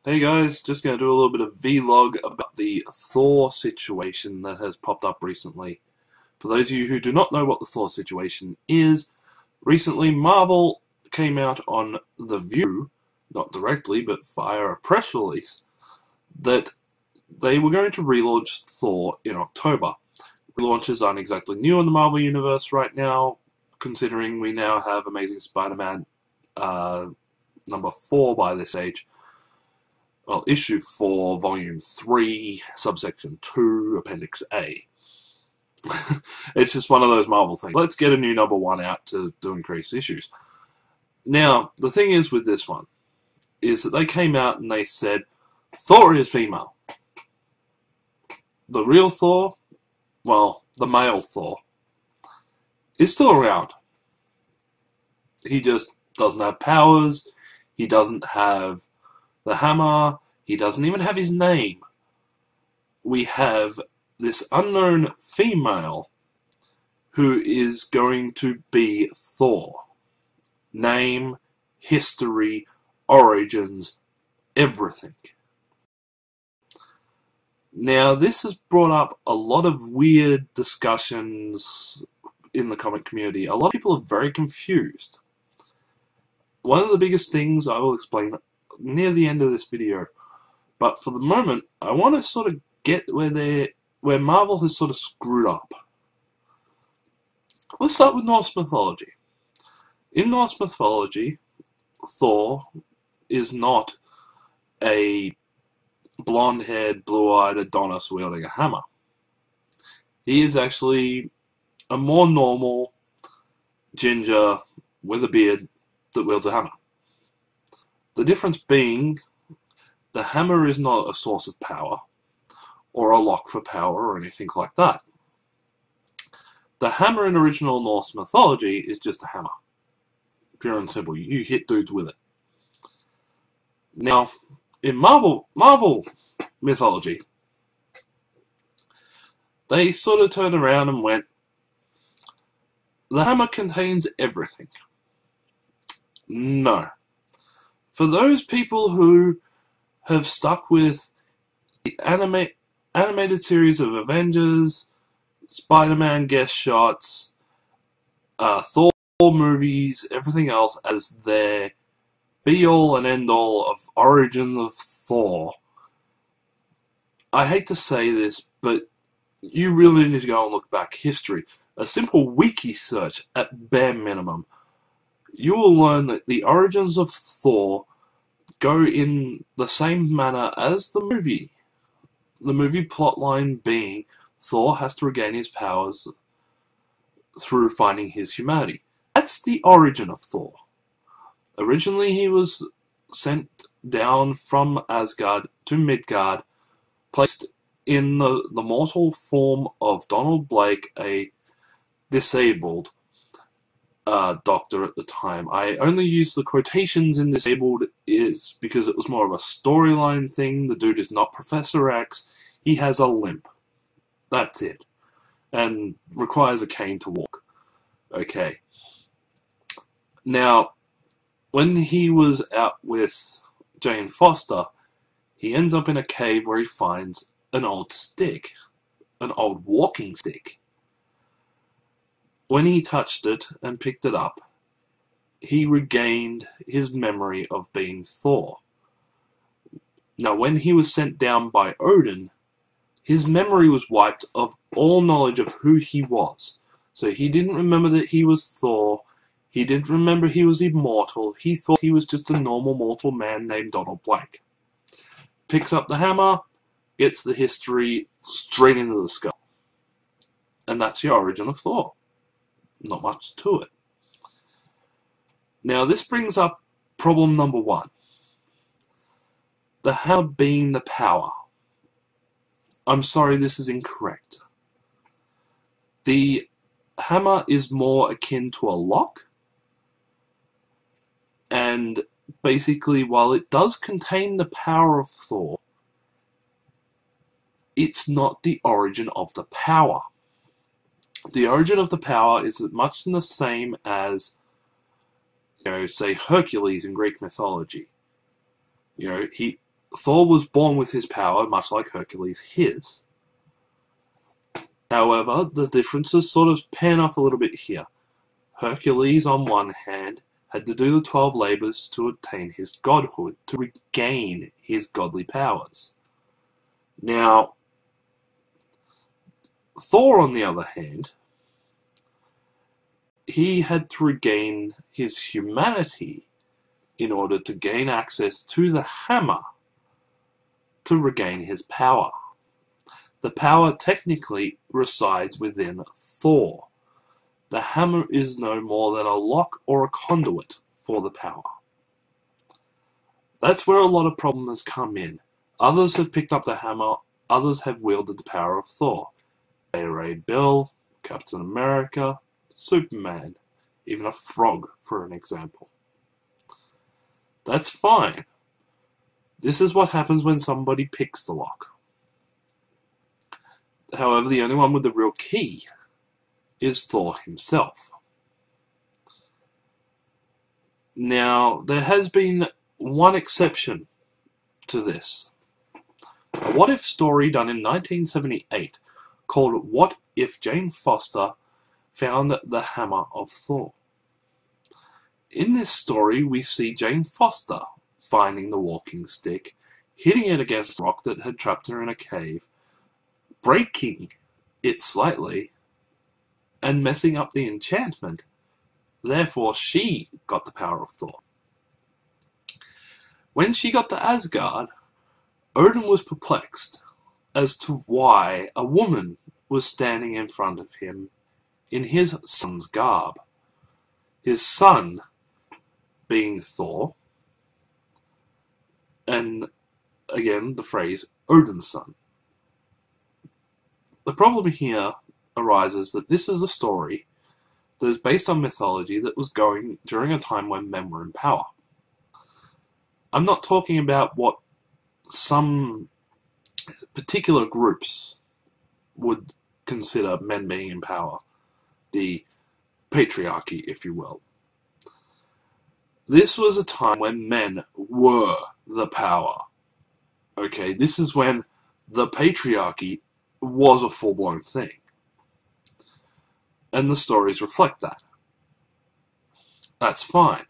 Hey guys, just going to do a little bit of vlog about the Thor situation that has popped up recently. For those of you who do not know what the Thor situation is, recently Marvel came out on The View, not directly, but via a press release, that they were going to relaunch Thor in October. Relaunches aren't exactly new in the Marvel Universe right now, considering we now have Amazing Spider-Man number 4 by this age. Well, issue 4, volume 3, subsection 2, appendix A. It's just one of those Marvel things. Let's get a new number 1 out to increase issues. Now, the thing is with this one, is that they came out and they said, Thor is female. The real Thor, well, the male Thor, is still around. He just doesn't have powers, he doesn't have the hammer, he doesn't even have his name. We have this unknown female who is going to be Thor. Name, history, origins, everything. Now, this has brought up a lot of weird discussions in the comic community. A lot of people are very confused. One of the biggest things I will explain near the end of this video, but for the moment, I want to sort of get where Marvel has sort of screwed up. Let's start with Norse mythology. In Norse mythology, Thor is not a blonde-haired, blue-eyed Adonis wielding a hammer. He is actually a more normal ginger with a beard that wields a hammer. The difference being, the hammer is not a source of power, or a lock for power, or anything like that. The hammer in original Norse mythology is just a hammer. Pure and simple. You hit dudes with it. Now, in Marvel mythology, they sort of turned around and went, the hammer contains everything. No. For those people who have stuck with the animated series of Avengers, Spider-Man guest shots, Thor movies, everything else as their be-all and end-all of origins of Thor, I hate to say this, but you really need to go and look back history. A simple wiki search, at bare minimum, you will learn that the origins of Thor go in the same manner as the movie. The movie plotline being Thor has to regain his powers through finding his humanity. That's the origin of Thor. Originally he was sent down from Asgard to Midgard, placed in the mortal form of Donald Blake, a disabled doctor at the time. I only use the quotations in disabled is because it was more of a storyline thing. The dude is not Professor X. He has a limp. That's it. And requires a cane to walk. Okay. Now, when he was out with Jane Foster, he ends up in a cave where he finds an old stick. An old walking stick. When he touched it and picked it up, he regained his memory of being Thor. Now, when he was sent down by Odin, his memory was wiped of all knowledge of who he was. So he didn't remember that he was Thor. He didn't remember he was immortal. He thought he was just a normal mortal man named Donald Blake. Picks up the hammer, gets the history straight into the skull. And that's the origin of Thor. Not much to it. Now, this brings up problem number 1. The hammer being the power. I'm sorry, this is incorrect. The hammer is more akin to a lock. And basically, while it does contain the power of Thor, it's not the origin of the power. The origin of the power is much the same as, say, Hercules in Greek mythology. He Thor was born with his power, much like Hercules his. However, the differences sort of pan off a little bit here. Hercules, on one hand, had to do the 12 labours to attain his godhood, to regain his godly powers. Now, Thor, on the other hand, he had to regain his humanity in order to gain access to the hammer to regain his power. The power technically resides within Thor. The hammer is no more than a lock or a conduit for the power. That's where a lot of problems come in. Others have picked up the hammer, others have wielded the power of Thor. Beta Ray Bill, Captain America, Superman, even a frog, for an example. That's fine. This is what happens when somebody picks the lock. However, the only one with the real key is Thor himself. Now, there has been one exception to this. A what-if story done in 1978 called What If Jane Foster Found the Hammer of Thor. In this story, we see Jane Foster finding the walking stick, hitting it against a rock that had trapped her in a cave, breaking it slightly, and messing up the enchantment. Therefore, she got the power of Thor. When she got to Asgard, Odin was perplexed as to why a woman was standing in front of him in his son's garb. His son being Thor, and again the phrase Odin's son. The problem here arises that this is a story that is based on mythology that was going during a time when men were in power. I'm not talking about what some particular groups would consider men being in power, the patriarchy, if you will. This was a time when men were the power. Okay, this is when the patriarchy was a full-blown thing. And the stories reflect that. That's fine.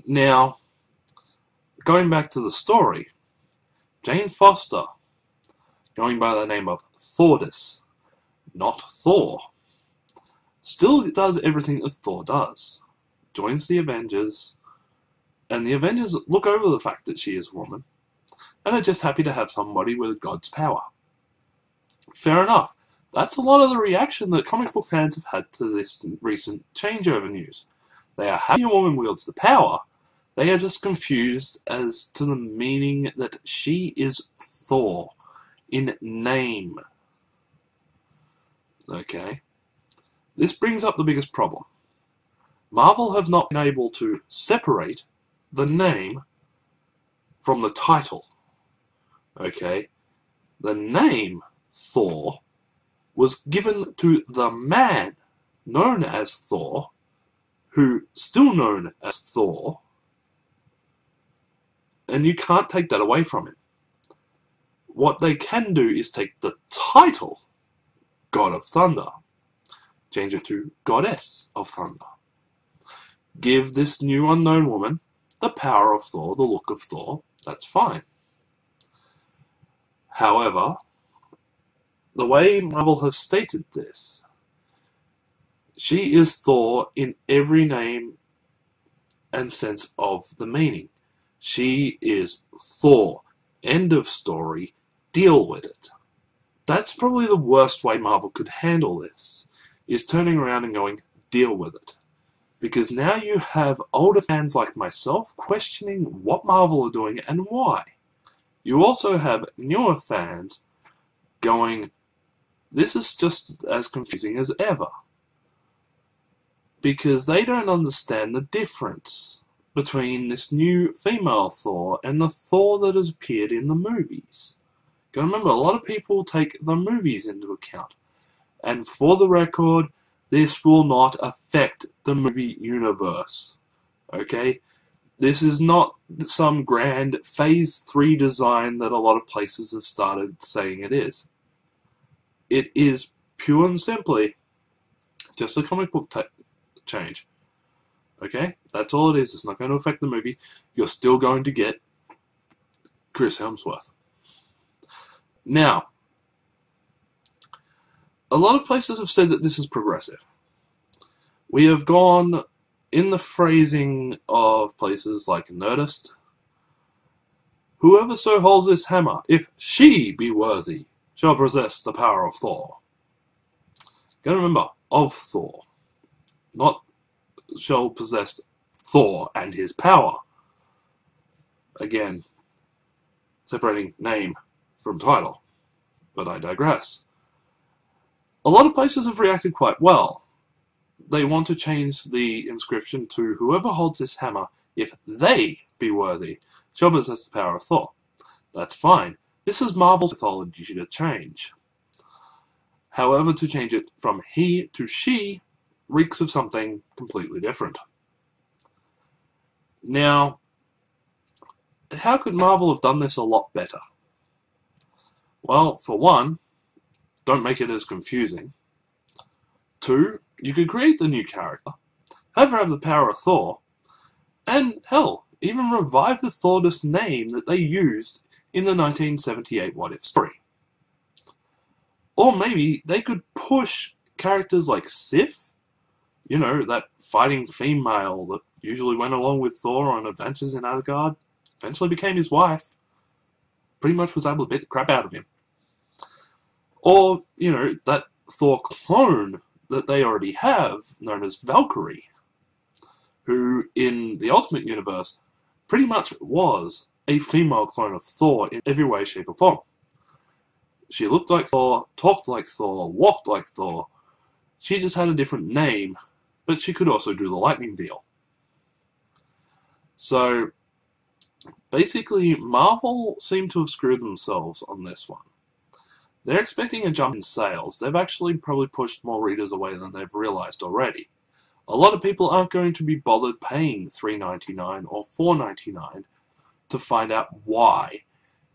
Now, going back to the story, Jane Foster, going by the name of Thordis, not Thor, still does everything that Thor does. Joins the Avengers, and the Avengers look over the fact that she is a woman, and are just happy to have somebody with God's power. Fair enough. That's a lot of the reaction that comic book fans have had to this recent changeover news. They are happy a woman wields the power, they are just confused as to the meaning that she is Thor in name. Okay. This brings up the biggest problem. Marvel have not been able to separate the name from the title. Okay. The name Thor was given to the man known as Thor, who still known as Thor, and you can't take that away from him. What they can do is take the title, God of Thunder, change it to Goddess of Thunder. Give this new unknown woman the power of Thor, the look of Thor, that's fine. However, the way Marvel have stated this, she is Thor in every name and sense of the meaning. She is Thor. End of story. Deal with it. That's probably the worst way Marvel could handle this, is turning around and going, deal with it. Because now you have older fans like myself questioning what Marvel are doing and why. You also have newer fans going, this is just as confusing as ever. Because they don't understand the difference between this new female Thor and the Thor that has appeared in the movies. Gotta remember, a lot of people take the movies into account. And for the record, this will not affect the movie universe. Okay? This is not some grand Phase 3 design that a lot of places have started saying it is. It is pure and simply just a comic book change. Okay? That's all it is. It's not going to affect the movie. You're still going to get Chris Hemsworth. Now, a lot of places have said that this is progressive. We have gone in the phrasing of places like Nerdist. Whoever so holds this hammer, if she be worthy, shall possess the power of Thor. Gotta remember, of Thor. Not shall possess Thor and his power. Again, separating name from title. But I digress. A lot of places have reacted quite well. They want to change the inscription to whoever holds this hammer, if they be worthy, shall possess the power of Thor. That's fine. This is Marvel's mythology to change. However, to change it from he to she reeks of something completely different. Now, how could Marvel have done this a lot better? Well, for one, don't make it as confusing. 2, you could create the new character, have her have the power of Thor, and hell, even revive the Thordist name that they used in the 1978 What If story. Or maybe they could push characters like Sif, you know, that fighting female that usually went along with Thor on adventures in Asgard, eventually became his wife, pretty much was able to beat the crap out of him. Or, you know, that Thor clone that they already have, known as Valkyrie, who in the Ultimate Universe pretty much was a female clone of Thor in every way, shape, or form. She looked like Thor, talked like Thor, walked like Thor. She just had a different name, but she could also do the lightning deal. So, basically, Marvel seem to have screwed themselves on this one. They're expecting a jump in sales. They've actually probably pushed more readers away than they've realized already. A lot of people aren't going to be bothered paying $3.99 or $4.99 to find out why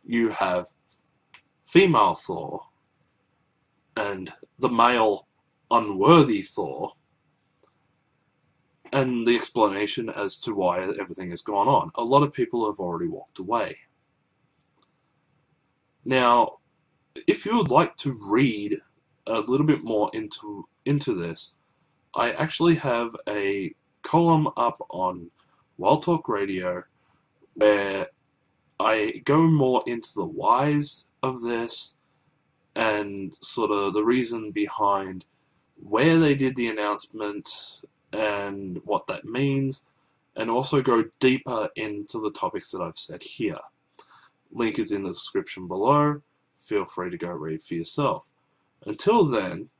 you have female Thor and the male unworthy Thor, and the explanation as to why everything has gone on. A lot of people have already walked away. Now, if you would like to read a little bit more into this, I actually have a column up on Wild Talk Radio where I go more into the whys of this and sort of the reason behind where they did the announcement and what that means, and also go deeper into the topics that I've said here. Link is in the description below. Feel free to go read for yourself. Until then,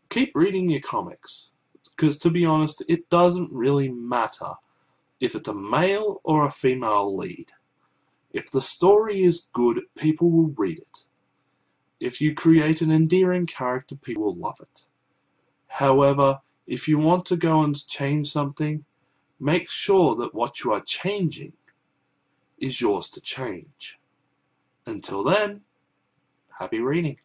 keep reading your comics, because to be honest, it doesn't really matter if it's a male or a female lead. If the story is good, people will read it. If you create an endearing character, people will love it. However, if you want to go and change something, make sure that what you are changing is yours to change. Until then, happy reading.